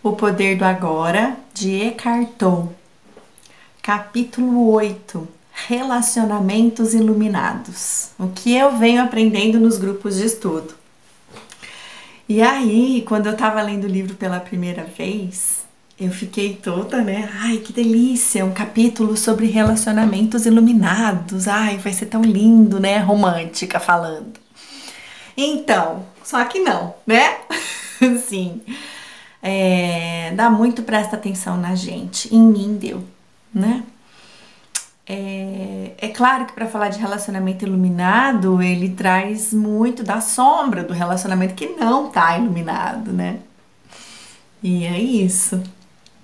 O Poder do Agora, de Eckhart Tolle. Capítulo 8. Relacionamentos iluminados. O que eu venho aprendendo nos grupos de estudo. E aí, quando eu tava lendo o livro pela primeira vez, eu fiquei toda, né? Ai, que delícia! Um capítulo sobre relacionamentos iluminados. Ai, vai ser tão lindo, né? Romântica falando. Então, só que não, né? Sim. Dá muito presta atenção na gente. Em mim deu, né? É claro que para falar de relacionamento iluminado, ele traz muito da sombra do relacionamento que não tá iluminado, né? E é isso.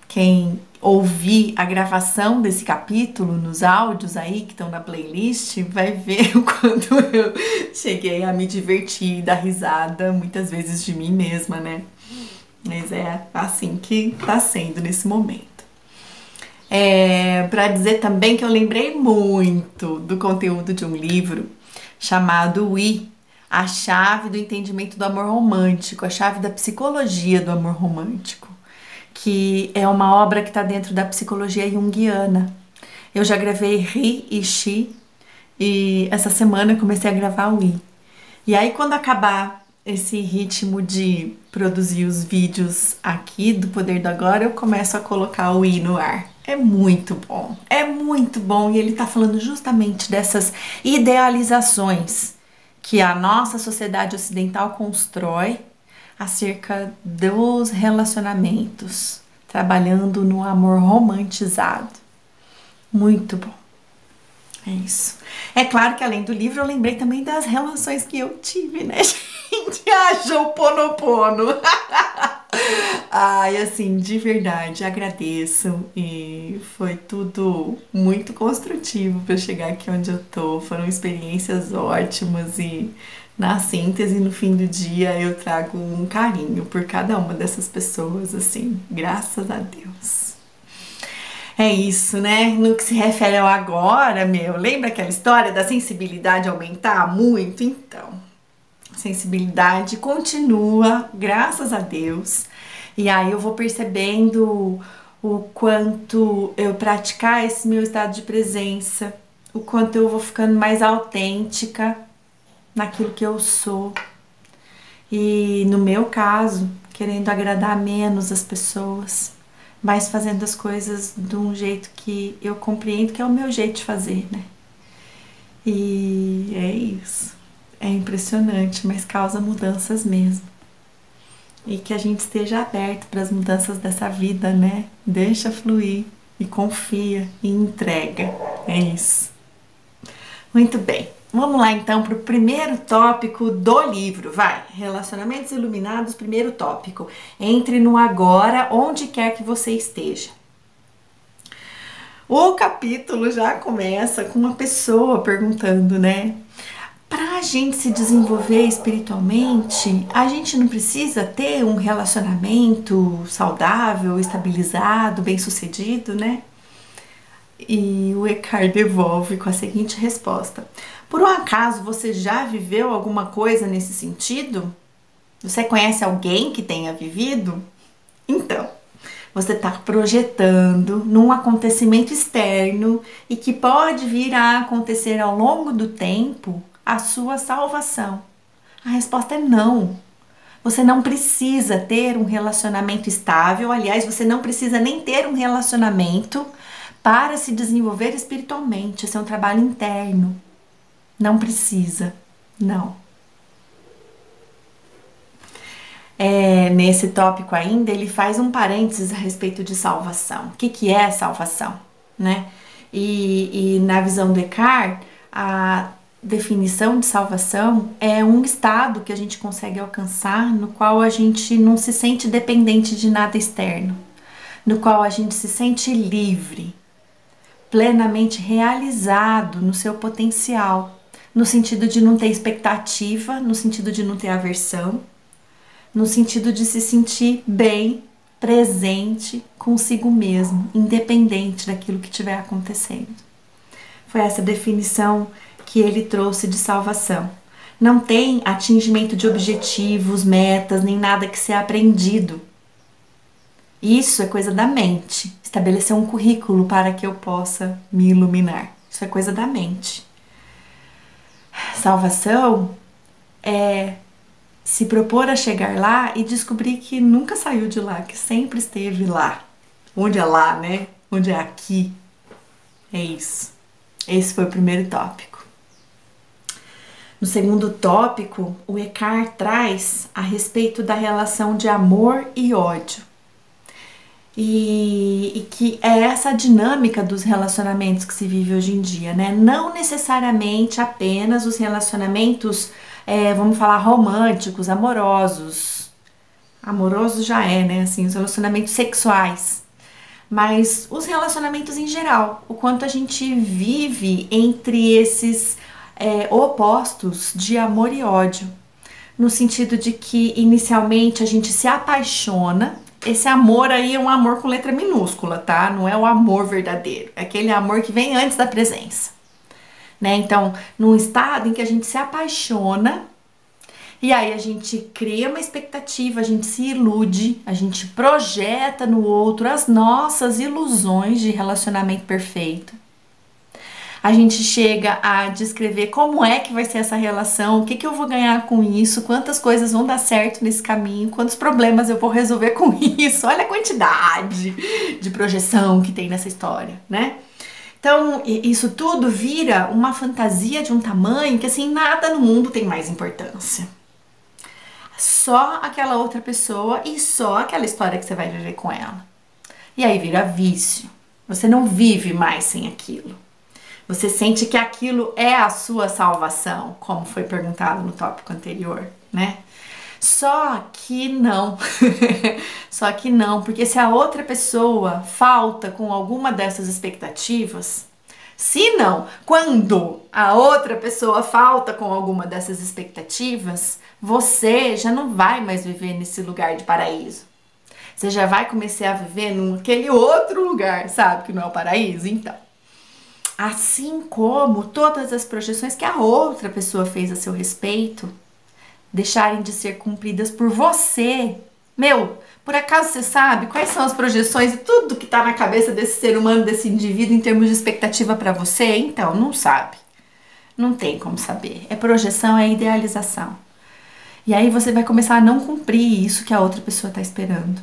Quem ouvir a gravação desse capítulo nos áudios aí que estão na playlist vai ver o quanto eu cheguei a me divertir e dar risada muitas vezes de mim mesma, né? Mas é assim que tá sendo nesse momento. Para dizer também que eu lembrei muito do conteúdo de um livro chamado O I, a chave do entendimento do amor romântico, a chave da psicologia do amor romântico, que é uma obra que está dentro da psicologia junguiana. Eu já gravei He e She e essa semana eu comecei a gravar o I. E aí quando acabar esse ritmo de produzir os vídeos aqui do Poder do Agora, eu começo a colocar o I no ar. É muito bom e ele tá falando justamente dessas idealizações que a nossa sociedade ocidental constrói acerca dos relacionamentos, trabalhando no amor romantizado. Muito bom. É isso. É claro que além do livro eu lembrei também das relações que eu tive, né, gente? Haja o ponopono. Ai, assim, de verdade, agradeço e foi tudo muito construtivo para chegar aqui onde eu tô. Foram experiências ótimas e na síntese, no fim do dia, eu trago um carinho por cada uma dessas pessoas, assim, graças a Deus. É isso, né? No que se refere ao agora, lembra aquela história da sensibilidade aumentar muito? Então, sensibilidade continua, graças a Deus. E aí eu vou percebendo o quanto eu praticar esse meu estado de presença, o quanto eu vou ficando mais autêntica naquilo que eu sou. E no meu caso, querendo agradar menos as pessoas, mas fazendo as coisas de um jeito que eu compreendo que é o meu jeito de fazer, né? E é isso. É impressionante, mas causa mudanças mesmo. E que a gente esteja aberto para as mudanças dessa vida, né? Deixa fluir e confia e entrega. É isso. Muito bem. Vamos lá então para o primeiro tópico do livro, vai! Relacionamentos iluminados, primeiro tópico. Entre no agora, onde quer que você esteja. O capítulo já começa com uma pessoa perguntando, né? Para a gente se desenvolver espiritualmente, a gente não precisa ter um relacionamento saudável, estabilizado, bem-sucedido, né? E o Eckhart devolve com a seguinte resposta: por um acaso você já viveu alguma coisa nesse sentido? Você conhece alguém que tenha vivido? Então, você está projetando num acontecimento externo e que pode vir a acontecer ao longo do tempo a sua salvação. A resposta é não. Você não precisa ter um relacionamento estável, aliás, você não precisa nem ter um relacionamento para se desenvolver espiritualmente. Esse é um trabalho interno. Não precisa, não. Nesse tópico ainda, ele faz um parênteses a respeito de salvação. O que é salvação, né? E na visão do Eckhart, a definição de salvação é um estado que a gente consegue alcançar no qual a gente não se sente dependente de nada externo, no qual a gente se sente livre, plenamente realizado no seu potencial, no sentido de não ter expectativa, no sentido de não ter aversão, no sentido de se sentir bem, presente consigo mesmo, independente daquilo que estiver acontecendo. Foi essa definição que ele trouxe de salvação. Não tem atingimento de objetivos, metas, nem nada que seja aprendido. Isso é coisa da mente. Estabelecer um currículo para que eu possa me iluminar. Isso é coisa da mente. Salvação é se propor a chegar lá e descobrir que nunca saiu de lá, que sempre esteve lá. Onde é lá, né? Onde é aqui. É isso. Esse foi o primeiro tópico. No segundo tópico, o Eckhart traz a respeito da relação de amor e ódio. E que é essa dinâmica dos relacionamentos que se vive hoje em dia, né? Não necessariamente apenas os relacionamentos, vamos falar, românticos, amorosos. Amorosos já é, né? Assim, os relacionamentos sexuais. Mas os relacionamentos em geral, o quanto a gente vive entre esses opostos de amor e ódio, no sentido de que inicialmente a gente se apaixona. Esse amor aí é um amor com letra minúscula, tá? Não é o amor verdadeiro, é aquele amor que vem antes da presença, né? Então, num estado em que a gente se apaixona, e aí a gente cria uma expectativa, a gente se ilude, a gente projeta no outro as nossas ilusões de relacionamento perfeito. A gente chega a descrever como é que vai ser essa relação, o que que eu vou ganhar com isso, quantas coisas vão dar certo nesse caminho, quantos problemas eu vou resolver com isso. Olha a quantidade de projeção que tem nessa história, né? Então, isso tudo vira uma fantasia de um tamanho que, assim, nada no mundo tem mais importância. Só aquela outra pessoa e só aquela história que você vai viver com ela. E aí vira vício. Você não vive mais sem aquilo. Você sente que aquilo é a sua salvação, como foi perguntado no tópico anterior, né? Só que não. Só que não, porque se a outra pessoa falta com alguma dessas expectativas, se não, quando a outra pessoa falta com alguma dessas expectativas, você já não vai mais viver nesse lugar de paraíso. Você já vai começar a viver naquele outro lugar, sabe? Que não é o paraíso, então. Assim como todas as projeções que a outra pessoa fez a seu respeito deixarem de ser cumpridas por você. Meu, por acaso você sabe quais são as projeções e tudo que tá na cabeça desse ser humano, desse indivíduo em termos de expectativa para você? Então, não sabe. Não tem como saber. É projeção, é idealização. E aí você vai começar a não cumprir isso que a outra pessoa tá esperando.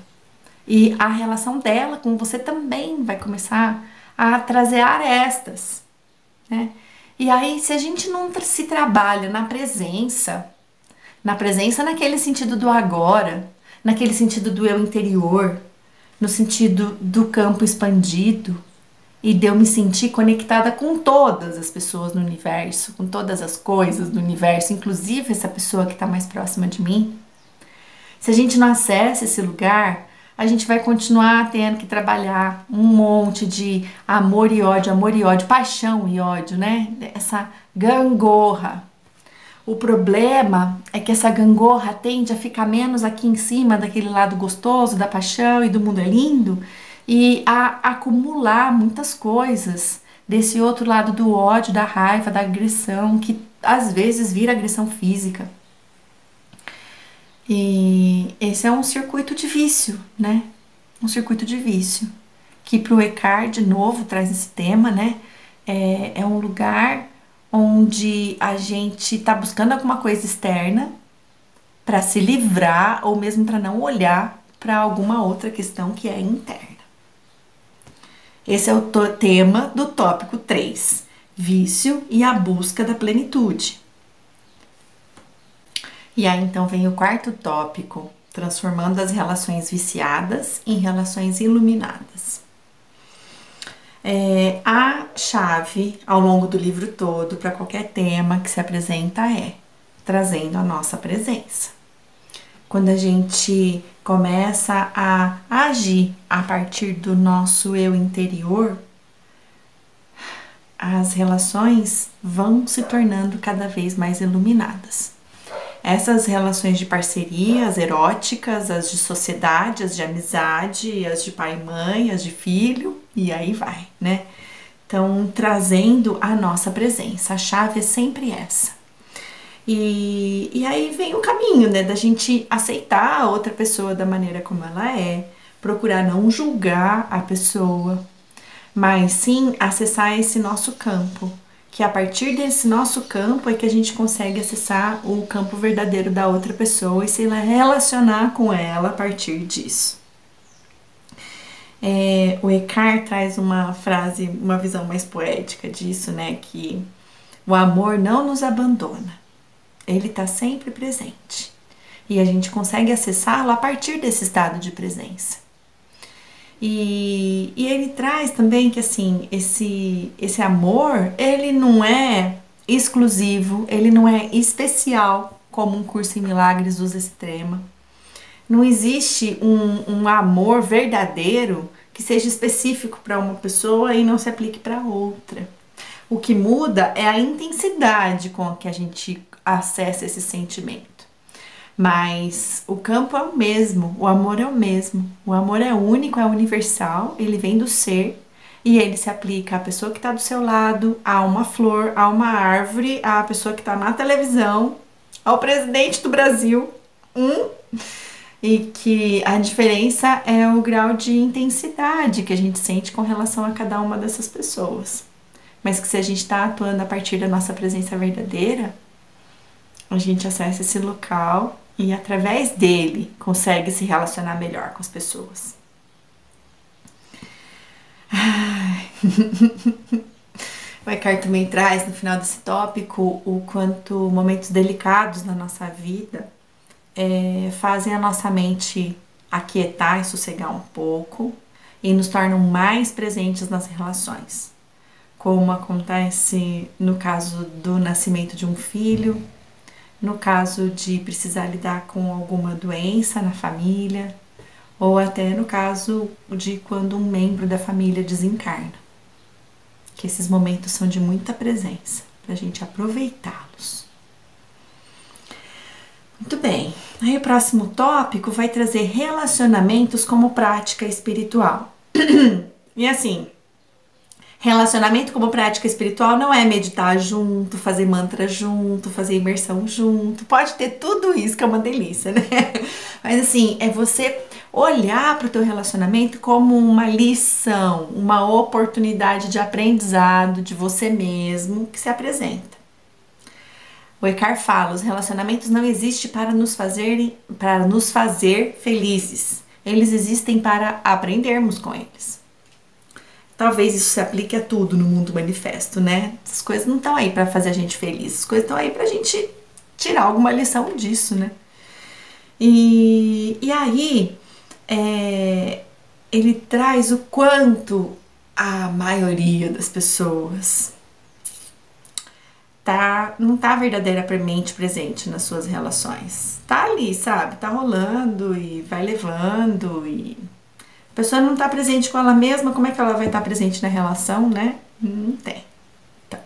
E a relação dela com você também vai começar a trazer arestas, né? E aí, se a gente não se trabalha na presença naquele sentido do agora, naquele sentido do eu interior, no sentido do campo expandido e de eu me sentir conectada com todas as pessoas no universo, com todas as coisas do universo, inclusive essa pessoa que está mais próxima de mim. Se a gente não acessa esse lugar, a gente vai continuar tendo que trabalhar um monte de amor e ódio, paixão e ódio, né? Essa gangorra. O problema é que essa gangorra tende a ficar menos aqui em cima, daquele lado gostoso, da paixão e do mundo é lindo, e a acumular muitas coisas desse outro lado do ódio, da raiva, da agressão, que às vezes vira agressão física. E esse é um circuito de vício, né? Um circuito de vício. Que para o Eckhart, de novo, traz esse tema, né? É um lugar onde a gente está buscando alguma coisa externa para se livrar ou mesmo para não olhar para alguma outra questão que é interna. Esse é o tema do tópico 3, vício e a busca da plenitude. E aí então vem o quarto tópico, transformando as relações viciadas em relações iluminadas. A chave ao longo do livro todo para qualquer tema que se apresenta é trazendo a nossa presença. Quando a gente começa a agir a partir do nosso eu interior, as relações vão se tornando cada vez mais iluminadas. Essas relações de parceria, as eróticas, as de sociedade, as de amizade, as de pai e mãe, as de filho, e aí vai, né? Então, trazendo a nossa presença. A chave é sempre essa. E aí vem o caminho, né? Da gente aceitar a outra pessoa da maneira como ela é, procurar não julgar a pessoa, mas sim acessar esse nosso campo, que a partir desse nosso campo é que a gente consegue acessar o campo verdadeiro da outra pessoa e se relacionar com ela a partir disso. O Eckhart traz uma frase, uma visão mais poética disso, né? Que o amor não nos abandona, ele está sempre presente e a gente consegue acessá-lo a partir desse estado de presença. E ele traz também que assim, esse amor, ele não é exclusivo, ele não é especial, como um curso em milagres usa esse tema. Não existe um amor verdadeiro que seja específico para uma pessoa e não se aplique para outra. O que muda é a intensidade com que a gente acessa esse sentimento. Mas o campo é o mesmo, o amor é o mesmo. O amor é único, é universal, ele vem do ser e ele se aplica à pessoa que está do seu lado, a uma flor, a uma árvore, à pessoa que está na televisão, ao presidente do Brasil. E que a diferença é o grau de intensidade que a gente sente com relação a cada uma dessas pessoas. Mas que se a gente está atuando a partir da nossa presença verdadeira, a gente acessa esse local e através dele consegue se relacionar melhor com as pessoas. O Eckhart também traz no final desse tópico o quanto momentos delicados na nossa vida fazem a nossa mente aquietar e sossegar um pouco e nos tornam mais presentes nas relações, como acontece no caso do nascimento de um filho, no caso de precisar lidar com alguma doença na família, ou até no caso de quando um membro da família desencarna. Que esses momentos são de muita presença, para a gente aproveitá-los. Muito bem, aí o próximo tópico vai trazer relacionamentos como prática espiritual. E assim, relacionamento como prática espiritual não é meditar junto, fazer mantra junto, fazer imersão junto. Pode ter tudo isso que é uma delícia, né? Mas assim, é você olhar para o teu relacionamento como uma lição, uma oportunidade de aprendizado de você mesmo que se apresenta. O Eckhart fala, os relacionamentos não existem para nos fazer felizes. Eles existem para aprendermos com eles. Talvez isso se aplique a tudo no mundo manifesto, né? Essas coisas não estão aí para fazer a gente feliz, as coisas estão aí para a gente tirar alguma lição disso, né? E aí, ele traz o quanto a maioria das pessoas não tá verdadeiramente presente nas suas relações. Tá ali, sabe? Tá rolando e vai levando e a pessoa não tá presente com ela mesma, como é que ela vai estar presente na relação, né? Não tem. Então,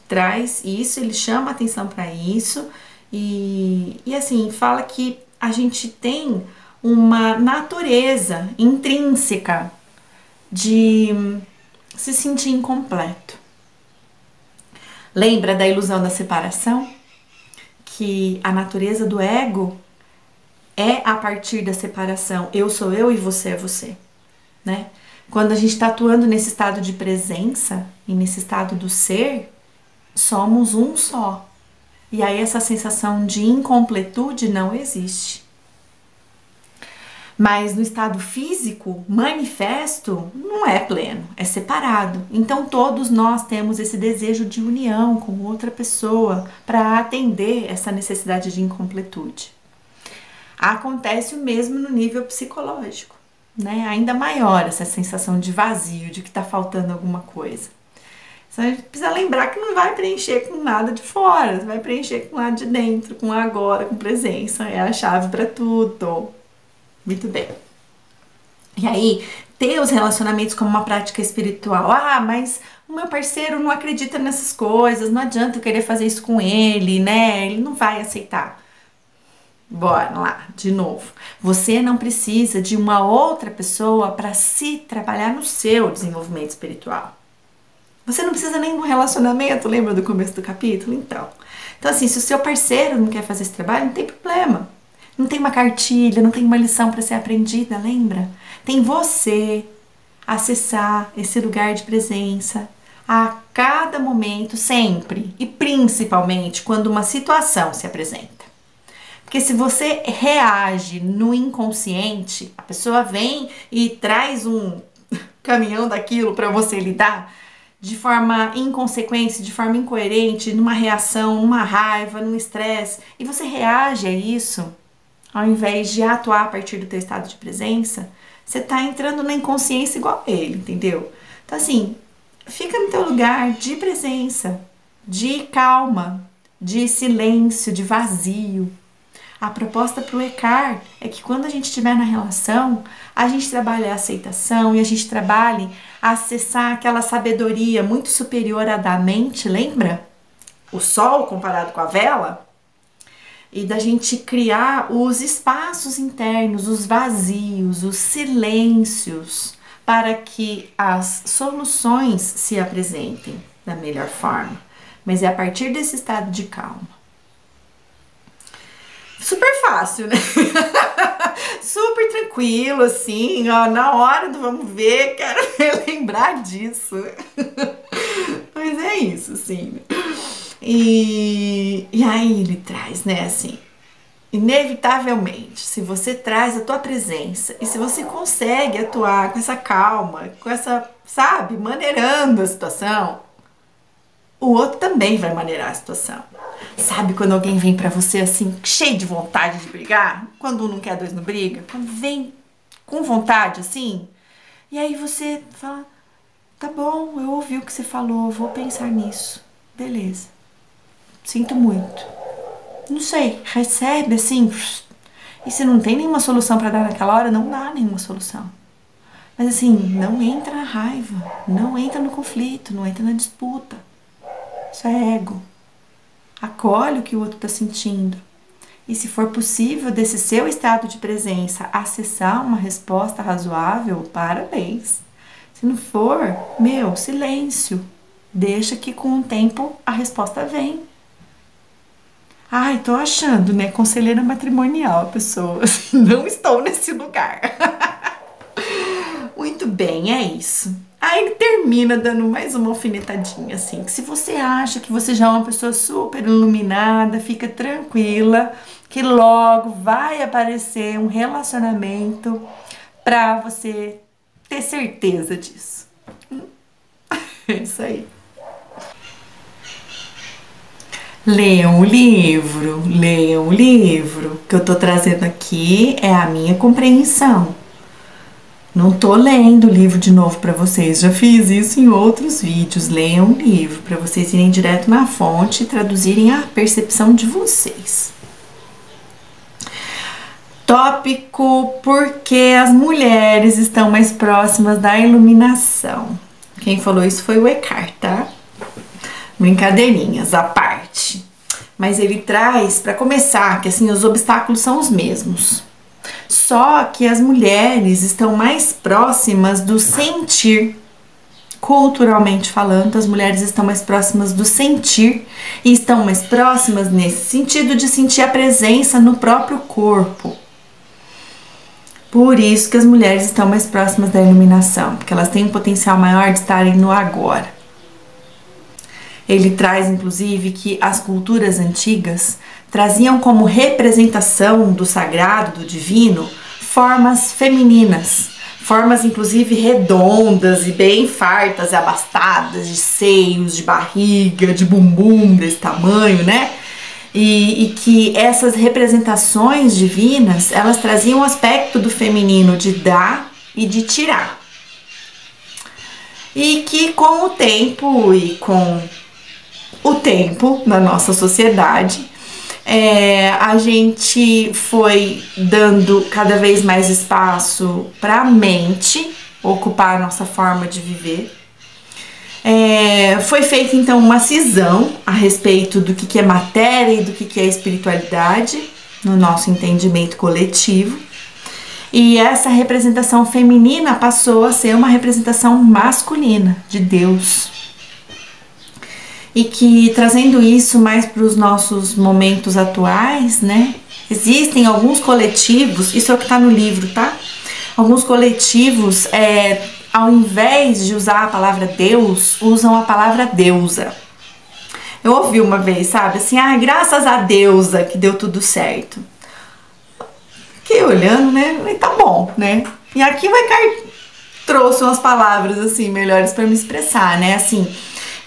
traz isso, ele chama atenção para isso e assim, fala que a gente tem uma natureza intrínseca de se sentir incompleto. Lembra da ilusão da separação? Que a natureza do ego é a partir da separação. Eu sou eu e você é você, né? Quando a gente está atuando nesse estado de presença e nesse estado do ser, somos um só. E aí essa sensação de incompletude não existe. Mas no estado físico, manifesto, não é pleno, é separado. Então todos nós temos esse desejo de união com outra pessoa para atender essa necessidade de incompletude. Acontece o mesmo no nível psicológico, né? Ainda maior essa sensação de vazio, de que está faltando alguma coisa. Então a gente precisa lembrar que não vai preencher com nada de fora, vai preencher com lá de dentro, com agora, com presença. É a chave para tudo. Muito bem. E aí, ter os relacionamentos como uma prática espiritual. Ah, mas o meu parceiro não acredita nessas coisas, não adianta eu querer fazer isso com ele, né? Ele não vai aceitar. Bora lá, de novo. Você não precisa de uma outra pessoa para se trabalhar no seu desenvolvimento espiritual. Você não precisa nem de um relacionamento, lembra do começo do capítulo? Então assim, se o seu parceiro não quer fazer esse trabalho, não tem problema. Não tem uma cartilha, não tem uma lição para ser aprendida, lembra? Tem você acessar esse lugar de presença a cada momento, sempre, e principalmente quando uma situação se apresenta. Porque se você reage no inconsciente, a pessoa vem e traz um caminhão daquilo para você lidar de forma inconsequente, de forma incoerente, numa reação, numa raiva, num estresse, e você reage a isso, ao invés de atuar a partir do teu estado de presença, você tá entrando na inconsciência igual ele, entendeu? Então assim, fica no teu lugar de presença, de calma, de silêncio, de vazio. A proposta para o Eckhart é que quando a gente estiver na relação, a gente trabalhe a aceitação e a gente trabalhe a acessar aquela sabedoria muito superior à da mente, lembra? O sol comparado com a vela. E da gente criar os espaços internos, os vazios, os silêncios, para que as soluções se apresentem da melhor forma. Mas é a partir desse estado de calma. Super fácil, né? Super tranquilo, assim, ó, na hora do vamos ver, quero lembrar disso. Mas é isso, assim. E aí ele traz, né, assim, inevitavelmente, se você traz a tua presença e se você consegue atuar com essa calma, com essa, sabe, maneirando a situação, o outro também vai maneirar a situação. Sabe quando alguém vem pra você assim, cheio de vontade de brigar? Quando um não quer, dois não briga? Quando vem com vontade assim? E aí você fala, tá bom, eu ouvi o que você falou, eu vou pensar nisso. Beleza. Sinto muito. Não sei, recebe assim. E se não tem nenhuma solução pra dar naquela hora, não dá nenhuma solução. Mas assim, não entra na raiva, não entra no conflito, não entra na disputa. Isso é ego. Acolhe o que o outro está sentindo. E se for possível, desse seu estado de presença, acessar uma resposta razoável, parabéns. Se não for, silêncio. Deixa que com o tempo a resposta vem. Ai, tô achando, né? Conselheira matrimonial, pessoas. Não estou nesse lugar. Muito bem, é isso. Aí ele termina dando mais uma alfinetadinha, assim, que se você acha que você já é uma pessoa super iluminada, fica tranquila, que logo vai aparecer um relacionamento pra você ter certeza disso. É isso aí. Leiam o livro, leiam o livro. O que eu tô trazendo aqui é a minha compreensão. Não tô lendo o livro de novo para vocês, já fiz isso em outros vídeos. Leiam o livro para vocês irem direto na fonte e traduzirem a percepção de vocês. Tópico: por que as mulheres estão mais próximas da iluminação. Quem falou isso foi o Eckhart, tá? Brincadeirinhas à parte. Mas ele traz, para começar, que assim, os obstáculos são os mesmos. Só que as mulheres estão mais próximas do sentir. Culturalmente falando, as mulheres estão mais próximas do sentir e estão mais próximas nesse sentido de sentir a presença no próprio corpo. Por isso que as mulheres estão mais próximas da iluminação, porque elas têm um potencial maior de estarem no agora. Ele traz, inclusive, que as culturas antigas traziam como representação do sagrado, do divino, formas femininas, formas inclusive redondas e bem fartas e abastadas, de seios, de barriga, de bumbum desse tamanho, né? E que essas representações divinas, elas traziam o aspecto do feminino de dar e de tirar. E que com o tempo na nossa sociedade, a gente foi dando cada vez mais espaço para a mente ocupar a nossa forma de viver. Foi feita então uma cisão a respeito do que é matéria e do que é espiritualidade no nosso entendimento coletivo. E essa representação feminina passou a ser uma representação masculina de Deus. E que, trazendo isso mais para os nossos momentos atuais, né? Existem alguns coletivos, isso é o que está no livro, tá? Alguns coletivos, ao invés de usar a palavra Deus, usam a palavra deusa. Eu ouvi uma vez, sabe, assim, graças a deusa que deu tudo certo. Fiquei olhando, né, tá bom, né. E aqui trouxe umas palavras, assim, melhores para me expressar, né, assim,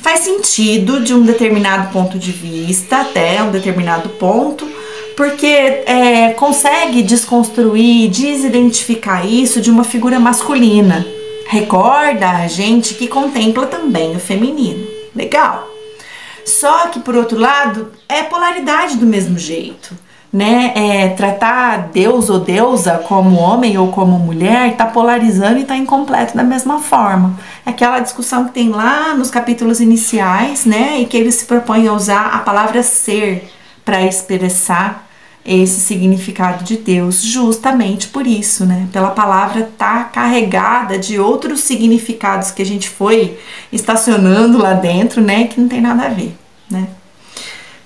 faz sentido de um determinado ponto de vista, até um determinado ponto, porque consegue desconstruir, desidentificar isso de uma figura masculina. Recorda a gente que contempla também o feminino. Legal. Só que, por outro lado, é polaridade do mesmo jeito, né? Tratar Deus ou deusa como homem ou como mulher tá polarizando e tá incompleto da mesma forma. É aquela discussão que tem lá nos capítulos iniciais, né? E que ele se propõe a usar a palavra ser para expressar esse significado de Deus, justamente por isso, né? Pela palavra tá carregada de outros significados que a gente foi estacionando lá dentro, né? Que não tem nada a ver, né?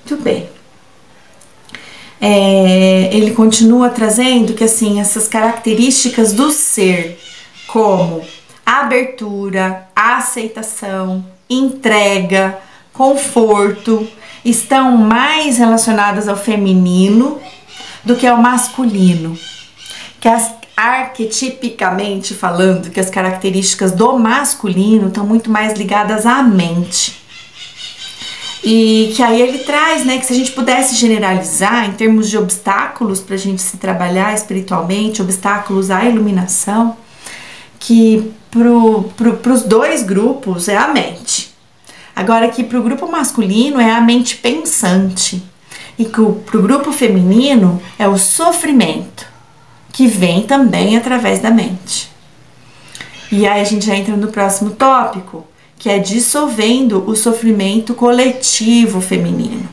Muito bem. Ele continua trazendo que, assim, essas características do ser, como abertura, aceitação, entrega, conforto, estão mais relacionadas ao feminino do que ao masculino. Que arquetipicamente falando, que as características do masculino estão muito mais ligadas à mente. E que aí ele traz, né, que se a gente pudesse generalizar em termos de obstáculos para a gente se trabalhar espiritualmente, obstáculos à iluminação, que para os dois grupos é a mente. Agora que para o grupo masculino é a mente pensante e que para o grupo feminino é o sofrimento, que vem também através da mente. E aí a gente já entra no próximo tópico, que é dissolvendo o sofrimento coletivo feminino.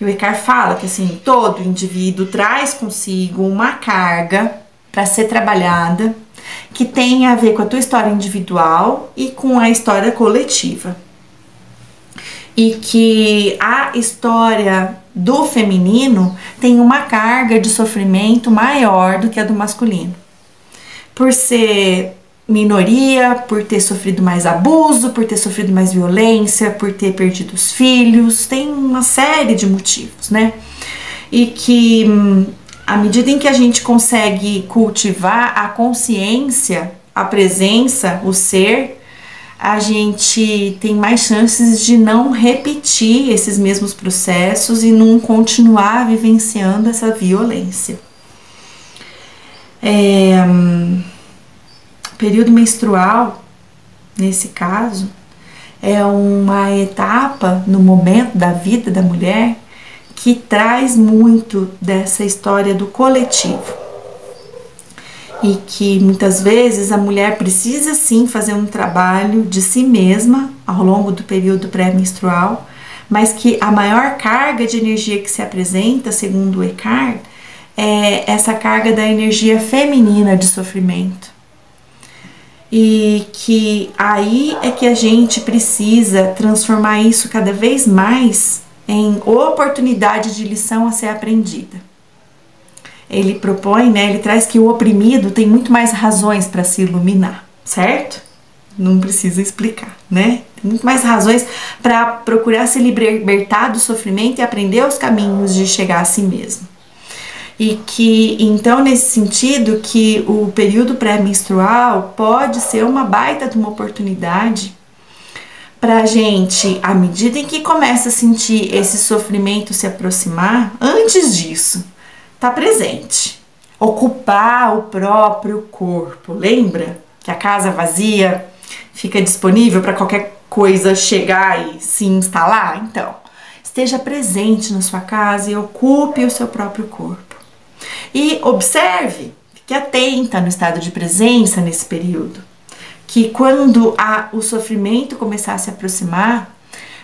E o Eckhart fala que, assim, todo indivíduo traz consigo uma carga para ser trabalhada que tem a ver com a tua história individual e com a história coletiva. E que a história do feminino tem uma carga de sofrimento maior do que a do masculino. Por ser minoria, por ter sofrido mais abuso, por ter sofrido mais violência, por ter perdido os filhos, tem uma série de motivos, né? E que à medida em que a gente consegue cultivar a consciência, a presença, o ser, a gente tem mais chances de não repetir esses mesmos processos e não continuar vivenciando essa violência. O período menstrual, nesse caso, é uma etapa no momento da vida da mulher que traz muito dessa história do coletivo. E que muitas vezes a mulher precisa sim fazer um trabalho de si mesma ao longo do período pré-menstrual, mas que a maior carga de energia que se apresenta, segundo o Eckhart, é essa carga da energia feminina de sofrimento. E que aí é que a gente precisa transformar isso cada vez mais em oportunidade de lição a ser aprendida. Ele propõe, né, ele traz que o oprimido tem muito mais razões para se iluminar, certo? Não precisa explicar, né? Tem muito mais razões para procurar se libertar do sofrimento e aprender os caminhos de chegar a si mesmo. E que, então, nesse sentido, que o período pré-menstrual pode ser uma baita de uma oportunidade pra gente, à medida em que começa a sentir esse sofrimento se aproximar, antes disso, tá presente. Ocupar o próprio corpo. Lembra que a casa vazia fica disponível para qualquer coisa chegar e se instalar? Então, esteja presente na sua casa e ocupe o seu próprio corpo. E observe, fique atenta no estado de presença nesse período, que quando o sofrimento começar a se aproximar,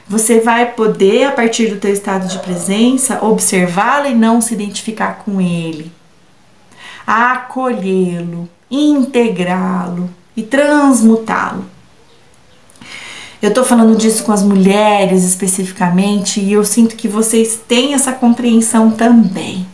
você vai poder, a partir do teu estado de presença, observá-lo e não se identificar com ele, acolhê-lo, integrá-lo e transmutá-lo. Eu tô falando disso com as mulheres especificamente e eu sinto que vocês têm essa compreensão também.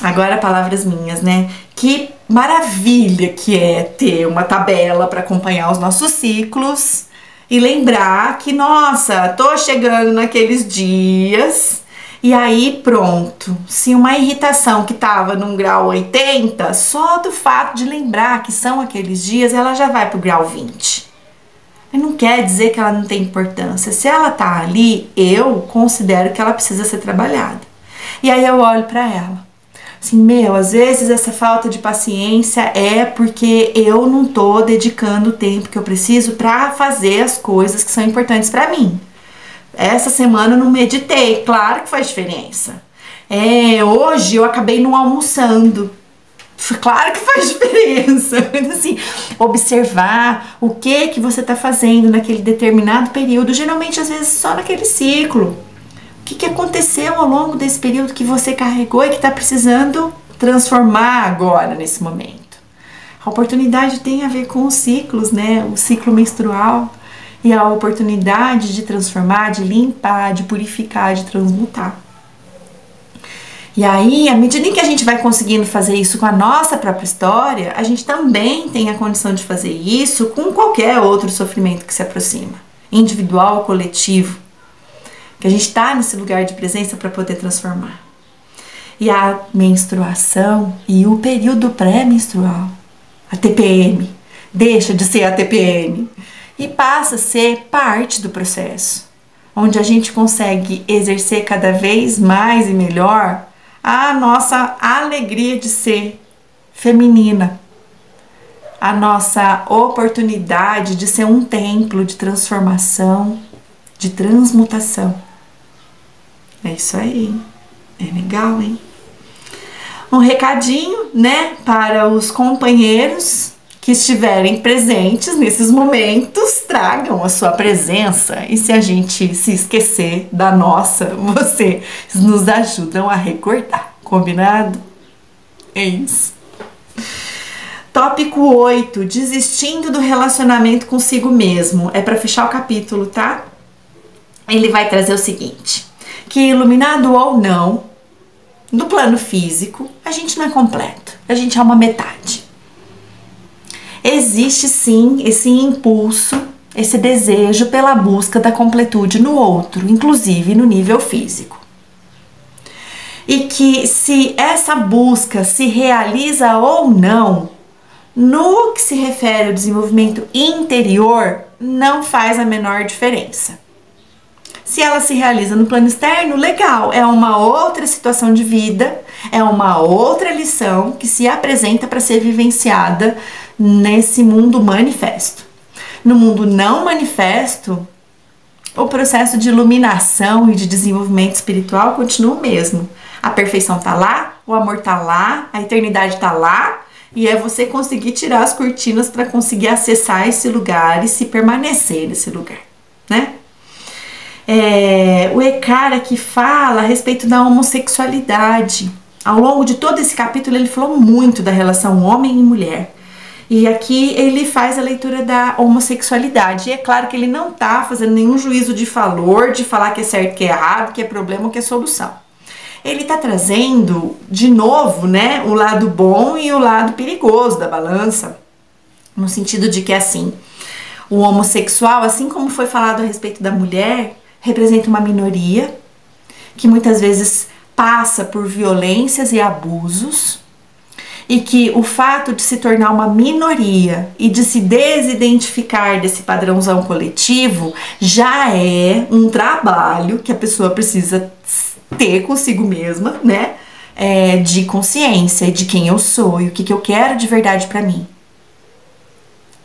Agora, palavras minhas, né? Que maravilha que é ter uma tabela para acompanhar os nossos ciclos e lembrar que, nossa, tô chegando naqueles dias e aí pronto. Se uma irritação que tava num grau 80, só do fato de lembrar que são aqueles dias, ela já vai pro grau 20. E não quer dizer que ela não tem importância. Se ela tá ali, eu considero que ela precisa ser trabalhada. E aí eu olho para ela. Assim, às vezes essa falta de paciência é porque eu não tô dedicando o tempo que eu preciso para fazer as coisas que são importantes para mim. Essa semana eu não meditei, claro que faz diferença. Hoje eu acabei não almoçando. Claro que faz diferença. Assim, observar o que você tá fazendo naquele determinado período, geralmente às vezes só naquele ciclo. O que aconteceu ao longo desse período que você carregou e que está precisando transformar agora, nesse momento? A oportunidade tem a ver com os ciclos, né? O ciclo menstrual e a oportunidade de transformar, de limpar, de purificar, de transmutar. E aí, à medida em que a gente vai conseguindo fazer isso com a nossa própria história, a gente também tem a condição de fazer isso com qualquer outro sofrimento que se aproxima, individual ou coletivo. Que a gente está nesse lugar de presença para poder transformar. E a menstruação e o período pré-menstrual, a TPM, deixa de ser a TPM e passa a ser parte do processo, onde a gente consegue exercer cada vez mais e melhor a nossa alegria de ser feminina, a nossa oportunidade de ser um templo de transformação, de transmutação. É isso aí, é legal, hein? Um recadinho, né, para os companheiros que estiverem presentes nesses momentos, tragam a sua presença e se a gente se esquecer da nossa, vocês nos ajudam a recordar, combinado? É isso. Tópico 8, desistindo do relacionamento consigo mesmo, é para fechar o capítulo, tá? Ele vai trazer o seguinte: que iluminado ou não, no plano físico, a gente não é completo, a gente é uma metade. Existe sim esse impulso, esse desejo pela busca da completude no outro, inclusive no nível físico. E que se essa busca se realiza ou não, no que se refere ao desenvolvimento interior, não faz a menor diferença. Se ela se realiza no plano externo, legal, é uma outra situação de vida, é uma outra lição que se apresenta para ser vivenciada nesse mundo manifesto. No mundo não manifesto, o processo de iluminação e de desenvolvimento espiritual continua o mesmo. A perfeição tá lá, o amor tá lá, a eternidade tá lá, e é você conseguir tirar as cortinas para conseguir acessar esse lugar e se permanecer nesse lugar, né? O Eckhart aqui fala a respeito da homossexualidade. Ao longo de todo esse capítulo ele falou muito da relação homem e mulher. E aqui ele faz a leitura da homossexualidade. E é claro que ele não está fazendo nenhum juízo de valor, de falar que é certo, que é errado, que é problema ou que é solução. Ele está trazendo, de novo, né, o lado bom e o lado perigoso da balança. No sentido de que, assim, o homossexual, assim como foi falado a respeito da mulher, representa uma minoria que muitas vezes passa por violências e abusos, e que o fato de se tornar uma minoria e de se desidentificar desse padrãozão coletivo já é um trabalho que a pessoa precisa ter consigo mesma, né? De consciência, de quem eu sou e o que eu quero de verdade pra mim.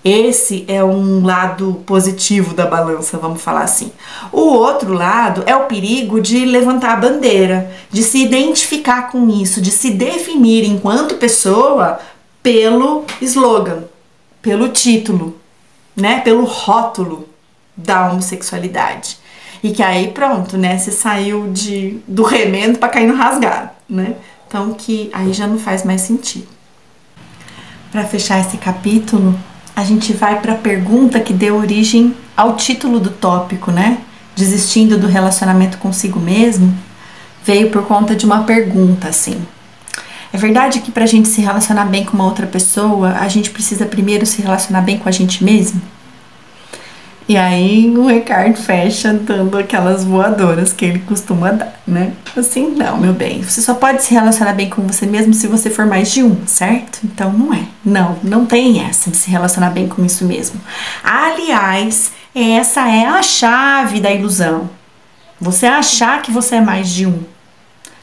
Esse é um lado positivo da balança, vamos falar assim. O outro lado é o perigo de levantar a bandeira, de se identificar com isso, de se definir enquanto pessoa pelo slogan, pelo título, né? Pelo rótulo da homossexualidade. E que aí pronto, né? Você saiu do remendo para cair no rasgado, né? Então que aí já não faz mais sentido. Para fechar esse capítulo, a gente vai para a pergunta que deu origem ao título do tópico, né? Desistindo do relacionamento consigo mesmo, veio por conta de uma pergunta, assim. É verdade que pra gente se relacionar bem com uma outra pessoa, a gente precisa primeiro se relacionar bem com a gente mesmo? E aí o Ricardo fecha dando aquelas voadoras que ele costuma dar, né? Assim, não, meu bem, você só pode se relacionar bem com você mesmo se você for mais de um, certo? Então não é. Não tem essa de se relacionar bem com isso mesmo. Aliás, essa é a chave da ilusão. Você achar que você é mais de um.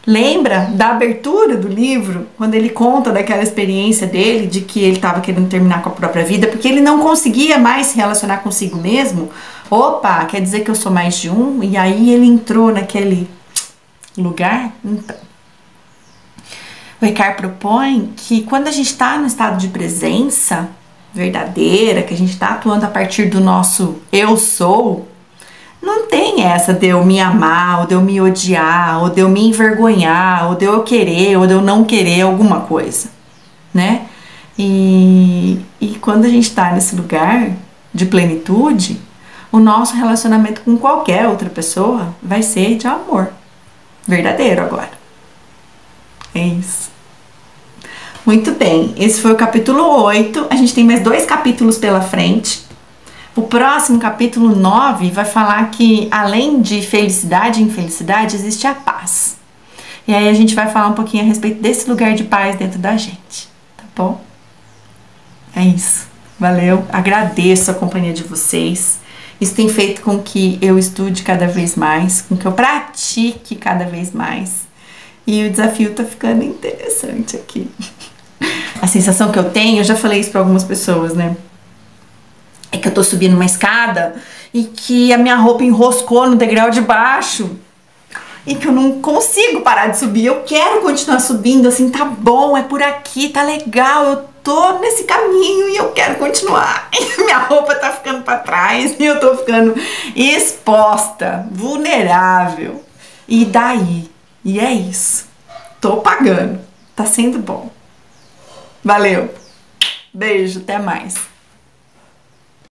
Lembra da abertura do livro, quando ele conta daquela experiência dele, de que ele estava querendo terminar com a própria vida, porque ele não conseguia mais se relacionar consigo mesmo? Opa, quer dizer que eu sou mais de um? E aí ele entrou naquele lugar? Então, o Eckhart propõe que quando a gente está no estado de presença verdadeira, que a gente está atuando a partir do nosso eu sou, não tem essa de eu me amar, ou de eu me odiar, ou de eu me envergonhar, ou de eu querer, ou de eu não querer alguma coisa, né? E quando a gente tá nesse lugar de plenitude, o nosso relacionamento com qualquer outra pessoa vai ser de amor. Verdadeiro agora. É isso. Muito bem, esse foi o capítulo 8. A gente tem mais 2 capítulos pela frente. O próximo, capítulo 9, vai falar que além de felicidade e infelicidade, existe a paz. E aí a gente vai falar um pouquinho a respeito desse lugar de paz dentro da gente, tá bom? É isso. Valeu. Agradeço a companhia de vocês. Isso tem feito com que eu estude cada vez mais, com que eu pratique cada vez mais. E o desafio tá ficando interessante aqui. A sensação que eu tenho, eu já falei isso para algumas pessoas, né? É que eu tô subindo uma escada e que a minha roupa enroscou no degrau de baixo e que eu não consigo parar de subir. Eu quero continuar subindo, assim, tá bom, é por aqui, tá legal, eu tô nesse caminho e eu quero continuar. E minha roupa tá ficando pra trás e eu tô ficando exposta, vulnerável. E daí? E é isso. Tô pagando. Tá sendo bom. Valeu. Beijo, até mais.